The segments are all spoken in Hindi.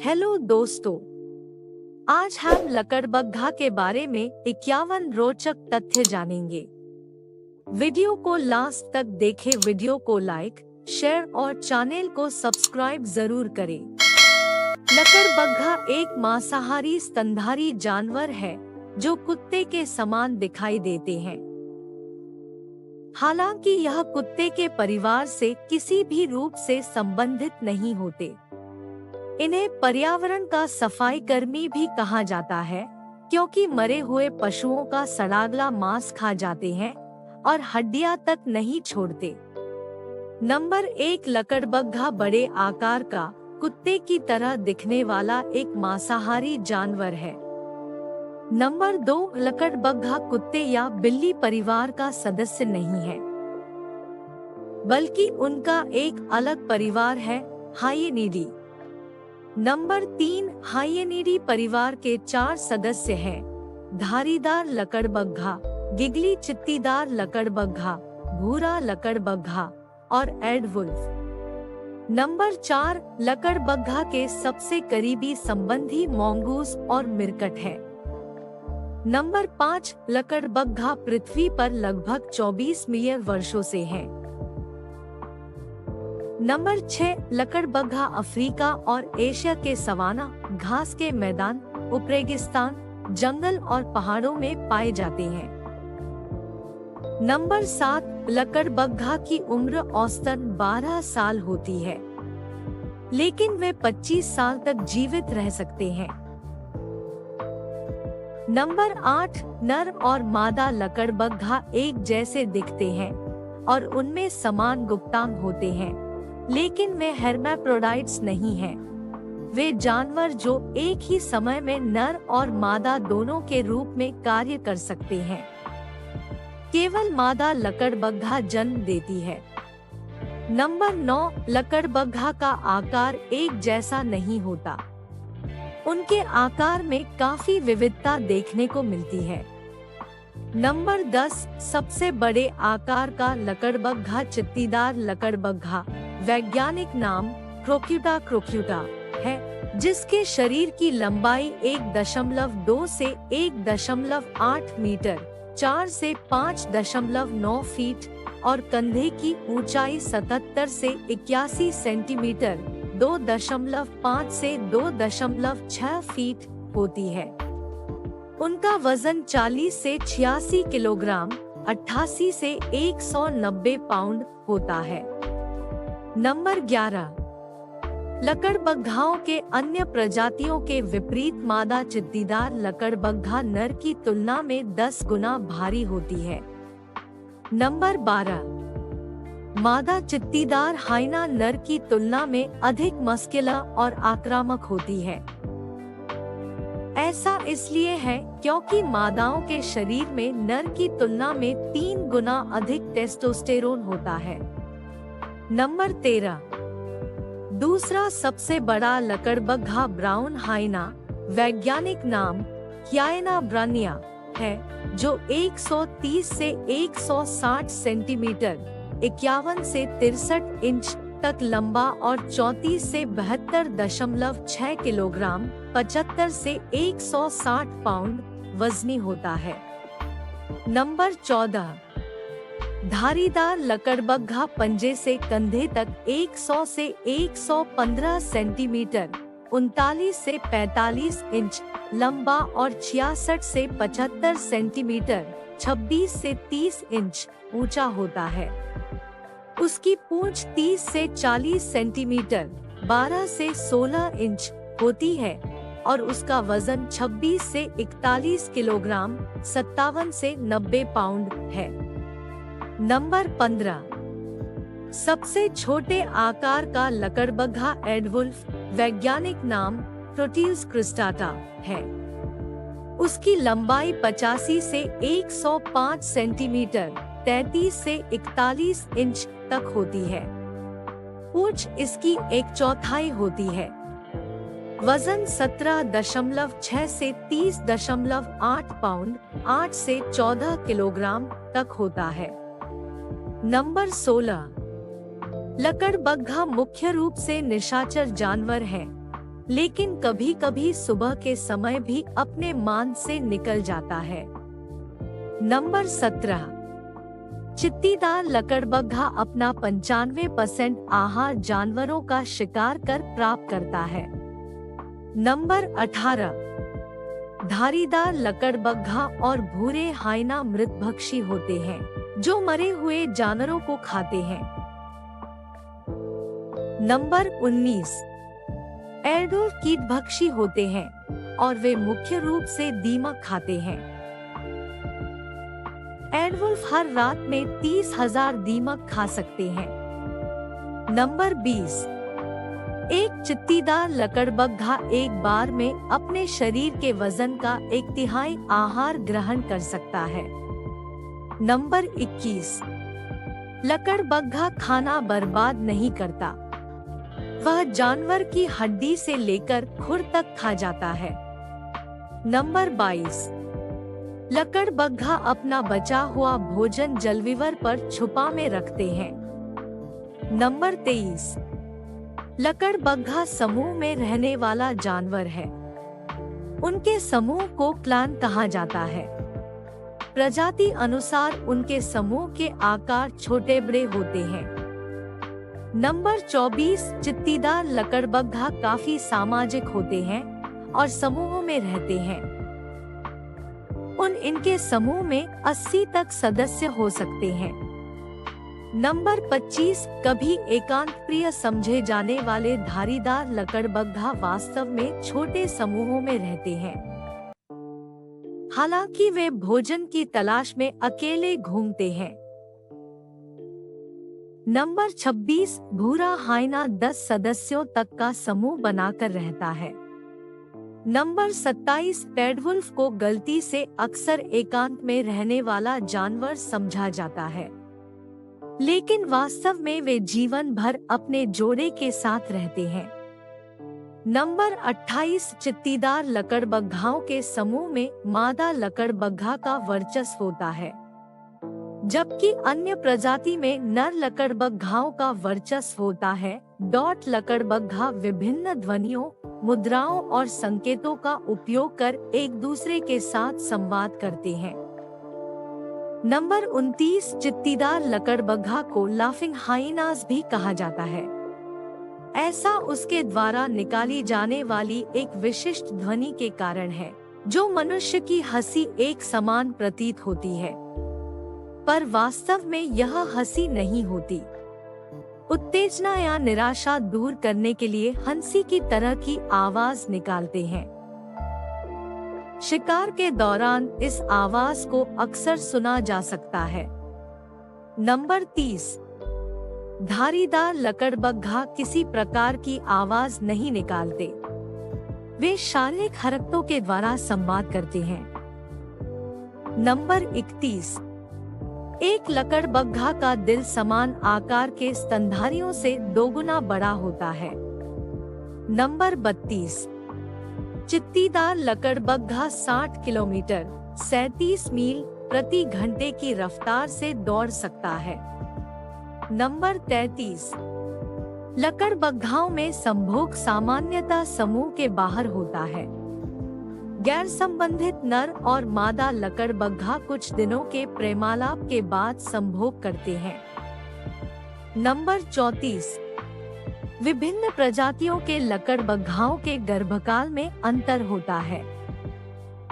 हेलो दोस्तों, आज हम लकड़बग्घा के बारे में 51 रोचक तथ्य जानेंगे। वीडियो को लास्ट तक देखें। वीडियो को लाइक, शेयर और चैनल को सब्सक्राइब जरूर करें। लकड़बग्घा एक मांसाहारी स्तनधारी जानवर है जो कुत्ते के समान दिखाई देते हैं। हालांकि यह कुत्ते के परिवार से किसी भी रूप से संबंधित नहीं होते। इन्हें पर्यावरण का सफाई कर्मी भी कहा जाता है, क्योंकि मरे हुए पशुओं का सड़ागला मांस खा जाते हैं और हड्डियां तक नहीं छोड़ते। नंबर 1, लकड़बग्घा बड़े आकार का, कुत्ते की तरह दिखने वाला एक मांसाहारी जानवर है। नंबर 2, लकड़बग्घा कुत्ते या बिल्ली परिवार का सदस्य नहीं है, बल्कि उनका एक अलग परिवार है, हाइएनिडी। नंबर 3, हाइएनिडी परिवार के 4 सदस्य हैं: धारीदार लकड़बग्घा, गिगली चित्तीदार लकड़बग्घा, भूरा लकड़बग्घा और एडवुल्फ। नंबर 4, लकड़बग्घा के सबसे करीबी संबंधी मोंगूस और मिरकट है। नंबर 5, लकड़बग्घा पृथ्वी पर लगभग 24 मिलियन वर्षों से है। नंबर 6, लकड़बग्घा अफ्रीका और एशिया के सवाना, घास के मैदान, उपरेगिस्तान, जंगल और पहाड़ों में पाए जाते हैं। नंबर 7, लकड़बग्घा की उम्र औसतन 12 साल होती है, लेकिन वे 25 साल तक जीवित रह सकते हैं। नंबर 8, नर और मादा लकड़बग्घा एक जैसे दिखते हैं और उनमें समान गुप्तांग होते हैं, लेकिन वे हेर्माफ्रोडाइट्स नहीं हैं। वे जानवर जो एक ही समय में नर और मादा दोनों के रूप में कार्य कर सकते हैं। केवल मादा लकड़बग्घा जन्म देती है। नंबर 9, लकड़बग्घा का आकार एक जैसा नहीं होता। उनके आकार में काफी विविधता देखने को मिलती है। नंबर 10, सबसे बड़े आकार का लकड़बग्घा चित्तीदार लकड़बग्घा, वैज्ञानिक नाम क्रोक्यूटा क्रोक्यूटा है, जिसके शरीर की लंबाई 1.2 से 1.8 मीटर, 4 से 5.9 फीट और कंधे की ऊंचाई 77 से 81 सेंटीमीटर, 2.5 से 2.6 फीट होती है। उनका वजन 40 से 86 किलोग्राम, 88 से 190 पाउंड होता है। नंबर 11, लकड़बग्घाओं के अन्य प्रजातियों के विपरीत मादा चित्तीदार लकड़बग्घा नर की तुलना में 10 गुना भारी होती है। नंबर 12, मादा चित्तीदार हाइना नर की तुलना में अधिक मस्कुलर और आक्रामक होती है। ऐसा इसलिए है क्योंकि मादाओं के शरीर में नर की तुलना में 3 गुना अधिक टेस्टोस्टेरोन होता है। नंबर 13, दूसरा सबसे बड़ा लकड़बग्घा ब्राउन हाइना, वैज्ञानिक नाम क्याएना ब्रानिया है, जो 130 से 160 सेंटीमीटर, 51 से 63 इंच तक लंबा और 34 से 72.6 किलोग्राम, 75 से 160 पाउंड वजनी होता है। नंबर 14, धारीदार लकड़बग्घा पंजे से कंधे तक 100 से 115 सेंटीमीटर, 39 से 45 इंच लंबा और 66 से 75 सेंटीमीटर, 26 से 30 इंच ऊंचा होता है। उसकी पूंछ 30 से 40 सेंटीमीटर, 12 से 16 इंच होती है और उसका वजन 26 से 41 किलोग्राम, 57 से 90 पाउंड है। नंबर 15, सबसे छोटे आकार का लकड़बग्घा एडवुल्फ, वैज्ञानिक नाम प्रोटीज क्रिस्टाटा है। उसकी लंबाई 85 से 105 सेंटीमीटर, 33 से 41 इंच तक होती है। पूंछ इसकी 1/4 होती है। वजन 17.6 से 30.8 पाउंड, 8 से 14 किलोग्राम तक होता है। नंबर 16, लकड़बग्घा मुख्य रूप से निशाचर जानवर है। लेकिन कभी कभी सुबह के समय भी अपने मांद से निकल जाता है। नंबर 17, चित्तीदार लकड़बग्घा अपना 95% आहार जानवरों का शिकार कर प्राप्त करता है। नंबर 18, धारीदार लकड़बग्घा और भूरे हाइना मृतभक्षी होते हैं, जो मरे हुए जानवरों को खाते हैं। नंबर 19, एडोल्फ कीटभक्षी होते हैं और वे मुख्य रूप से दीमक खाते हैं। एडवुल्फ हर रात में 30,000 दीमक खा सकते हैं। नंबर 20, एक चित्तीदार लकड़बग्घा एक बार में अपने शरीर के वजन का 1/3 आहार ग्रहण कर सकता है। नंबर 21, लकड़बग्घा खाना बर्बाद नहीं करता, वह जानवर की हड्डी से लेकर खुर तक खा जाता है। नंबर 22, लकड़बग्घा अपना बचा हुआ भोजन जलविवर पर छुपा में रखते हैं। नंबर 23, लकड़बग्घा समूह में रहने वाला जानवर है। उनके समूह को क्लान कहा जाता है। प्रजाति अनुसार उनके समूह के आकार छोटे बड़े होते हैं। नंबर 24, चित्तीदार लकड़बग्घा काफी सामाजिक होते हैं और समूहों में रहते हैं। इनके समूह में 80 तक सदस्य हो सकते हैं। नंबर 25, कभी एकांत प्रिय समझे जाने वाले धारीदार लकड़बग्घा वास्तव में छोटे समूहों में रहते हैं। हालांकि वे भोजन की तलाश में अकेले घूमते हैं। नंबर 26, भूरा हाइना 10 सदस्यों तक का समूह बनाकर रहता है। नंबर 27, एडवुल्फ को गलती से अक्सर एकांत में रहने वाला जानवर समझा जाता है, लेकिन वास्तव में वे जीवन भर अपने जोड़े के साथ रहते हैं। नंबर 28, चित्तीदार लकड़बग्घाओं के समूह में मादा लकड़बग्घा का वर्चस्व होता है, जबकि अन्य प्रजाति में नर लकड़बग्घाओं का वर्चस्व होता है। लकड़बग्घा विभिन्न ध्वनियों, मुद्राओं और संकेतों का उपयोग कर एक दूसरे के साथ संवाद करते हैं। नंबर 29, चित्तीदार लकड़बग्घा को लाफिंग हाइनास भी कहा जाता है। ऐसा उसके द्वारा निकाली जाने वाली एक विशिष्ट ध्वनि के कारण है, जो मनुष्य की हंसी एक समान प्रतीत होती है, पर वास्तव में यह हंसी नहीं होती। उत्तेजना या निराशा दूर करने के लिए हंसी की तरह की आवाज निकालते हैं। शिकार के दौरान इस आवाज को अक्सर सुना जा सकता है। नंबर 30, धारीदार लकड़बग्घा किसी प्रकार की आवाज नहीं निकालते, वे शारीरिक हरकतों के द्वारा संवाद करते हैं। नंबर 31, एक लकड़बग्घा का दिल समान आकार के स्तनधारियों से 2 गुना बड़ा होता है। नंबर 32, चित्तीदार लकड़बग्घा 60 किलोमीटर 37 मील प्रति घंटे की रफ्तार से दौड़ सकता है। नंबर 33, लकड़बग्घाओं में संभोग सामान्यतः समूह के बाहर होता है। गैर संबंधित नर और मादा लकड़बग्घा कुछ दिनों के प्रेमालाप के बाद संभोग करते हैं। नंबर 34, विभिन्न प्रजातियों के लकड़बग्घाओं के गर्भकाल में अंतर होता है।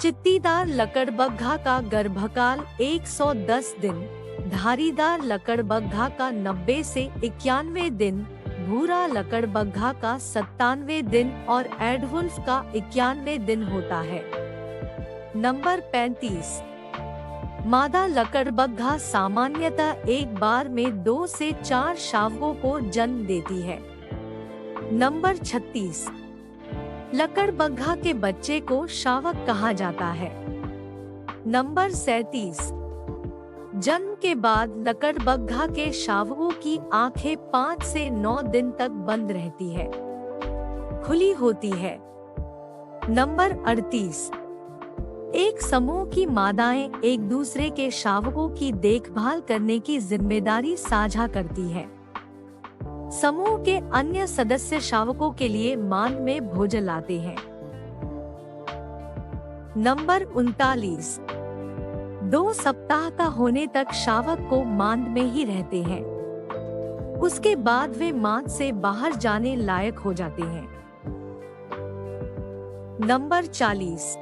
चित्तीदार लकड़बग्घा का गर्भकाल 110 दिन, धारीदार लकड़बग्घा का 90 से 91 दिन, भूरा लकड़बग्घा का 97 दिन और एडवुल्फ का 91 दिन होता है। नंबर 35, मादा लकड़बग्घा सामान्यतः एक बार में 2 से 4 शावकों को जन्म देती है। नंबर 36, लकड़बग्घा के बच्चे को शावक कहा जाता है। नंबर 37, जन्म के बाद लकड़बग्घा के शावकों की आंखें 5 से 9 दिन तक बंद रहती है, खुली होती है। नंबर 38, एक समूह की मादाएं एक दूसरे के शावकों की देखभाल करने की जिम्मेदारी साझा करती है। समूह के अन्य सदस्य शावकों के लिए मांद में भोजन लाते हैं। नंबर 39, 2 सप्ताह का होने तक शावक को मांद में ही रहते हैं। उसके बाद वे मांद से बाहर जाने लायक हो जाते हैं। नंबर 40,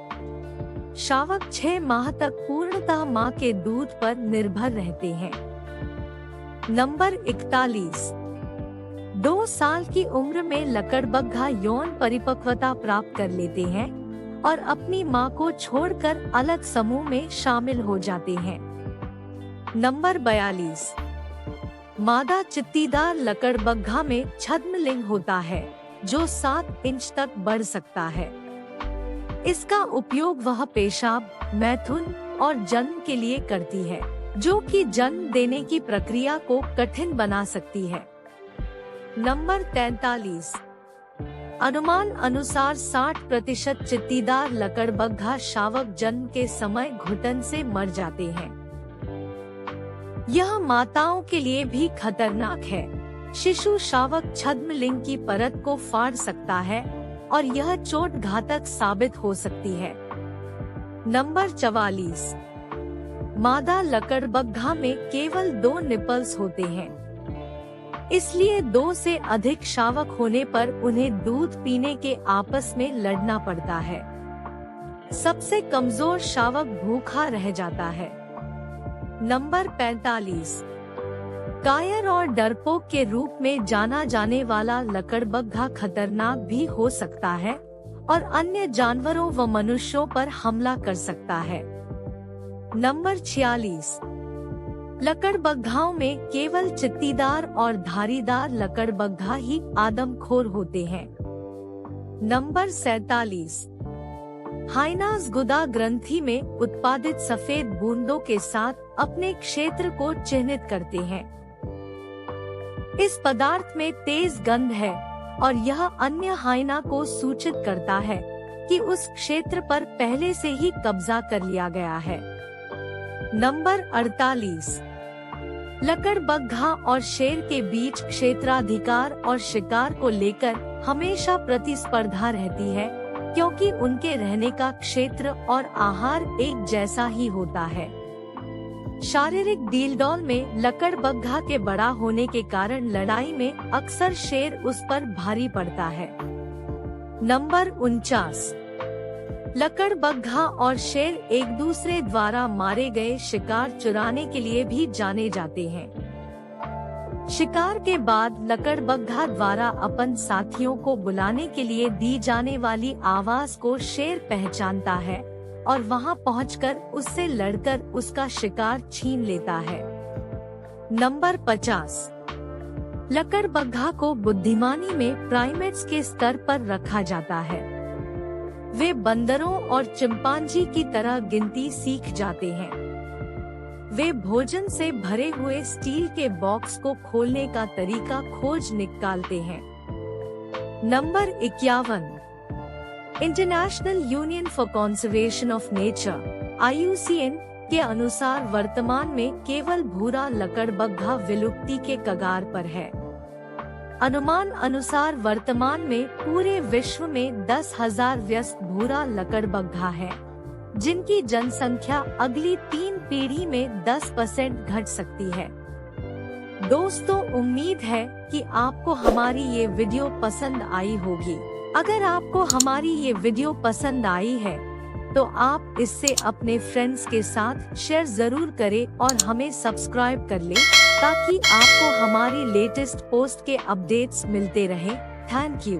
शावक 6 माह तक पूर्णतः मां के दूध पर निर्भर रहते हैं। नंबर 41, 2 साल की उम्र में लकड़बग्घा यौन परिपक्वता प्राप्त कर लेते हैं और अपनी मां को छोड़कर अलग समूह में शामिल हो जाते हैं। नंबर 42, मादा चित्तीदार लकड़बग्घा में छद्मलिंग होता है जो 7 इंच तक बढ़ सकता है। इसका उपयोग वह पेशाब, मैथुन और जन्म के लिए करती है, जो कि जन्म देने की प्रक्रिया को कठिन बना सकती है। नंबर 43, अनुमान अनुसार 60% चित्तीदार लकड़बग्घा शावक जन्म के समय घुटन से मर जाते हैं। यह माताओं के लिए भी खतरनाक है। शिशु शावक छद्मलिंग की परत को फाड़ सकता है और यह चोट घातक साबित हो सकती है। नंबर 44, मादा लकड़बग्घा में केवल 2 निपल्स होते हैं, इसलिए 2 से अधिक शावक होने पर उन्हें दूध पीने के आपस में लड़ना पड़ता है। सबसे कमजोर शावक भूखा रह जाता है। नंबर 45, कायर और डरपोक के रूप में जाना जाने वाला लकड़बग्घा खतरनाक भी हो सकता है और अन्य जानवरों व मनुष्यों पर हमला कर सकता है। नंबर 46, लकड़बग्घाओं में केवल चित्तीदार और धारीदार लकड़बग्घा ही आदमखोर होते हैं। नंबर 47, हाइनास गुदा ग्रंथि में उत्पादित सफेद बूंदों के साथ अपने क्षेत्र को चिन्हित करते हैं। इस पदार्थ में तेज गंध है और यह अन्य हाइना को सूचित करता है कि उस क्षेत्र पर पहले से ही कब्जा कर लिया गया है। नंबर 48, लकड़बग्घा और शेर के बीच क्षेत्राधिकार और शिकार को लेकर हमेशा प्रतिस्पर्धा रहती है, क्योंकि उनके रहने का क्षेत्र और आहार एक जैसा ही होता है। शारीरिक डीलडॉल में लकड़बग्घा के बड़ा होने के कारण लड़ाई में अक्सर शेर उस पर भारी पड़ता है। नंबर 49, लकड़बग्घा और शेर एक दूसरे द्वारा मारे गए शिकार चुराने के लिए भी जाने जाते हैं। शिकार के बाद लकड़बग्घा द्वारा अपन साथियों को बुलाने के लिए दी जाने वाली आवाज को शेर पहचानता है और वहां पहुंचकर उससे लड़कर उसका शिकार छीन लेता है। नंबर 50, लकड़बग्घा को बुद्धिमानी में प्राइमेट्स के स्तर पर रखा जाता है। वे बंदरों और चिंपांजी की तरह गिनती सीख जाते हैं। वे भोजन से भरे हुए स्टील के बॉक्स को खोलने का तरीका खोज निकालते हैं। Number 51, international union for conservation of nature (IUCN) के अनुसार वर्तमान में केवल भूरा लकड़बग्घा विलुप्ति के कगार पर है। अनुमान अनुसार वर्तमान में पूरे विश्व में 10,000 व्यस्त भूरा लकड़बग्घा है, जिनकी जनसंख्या अगली 3 पीढ़ी में 10% घट सकती है। दोस्तों, उम्मीद है कि आपको हमारी ये वीडियो पसंद आई होगी। अगर आपको हमारी ये वीडियो पसंद आई है तो आप इससे अपने फ्रेंड्स के साथ शेयर जरूर करें और हमें सब्सक्राइब कर लें, ताकि आपको हमारी लेटेस्ट पोस्ट के अपडेट्स मिलते रहें। Thank you.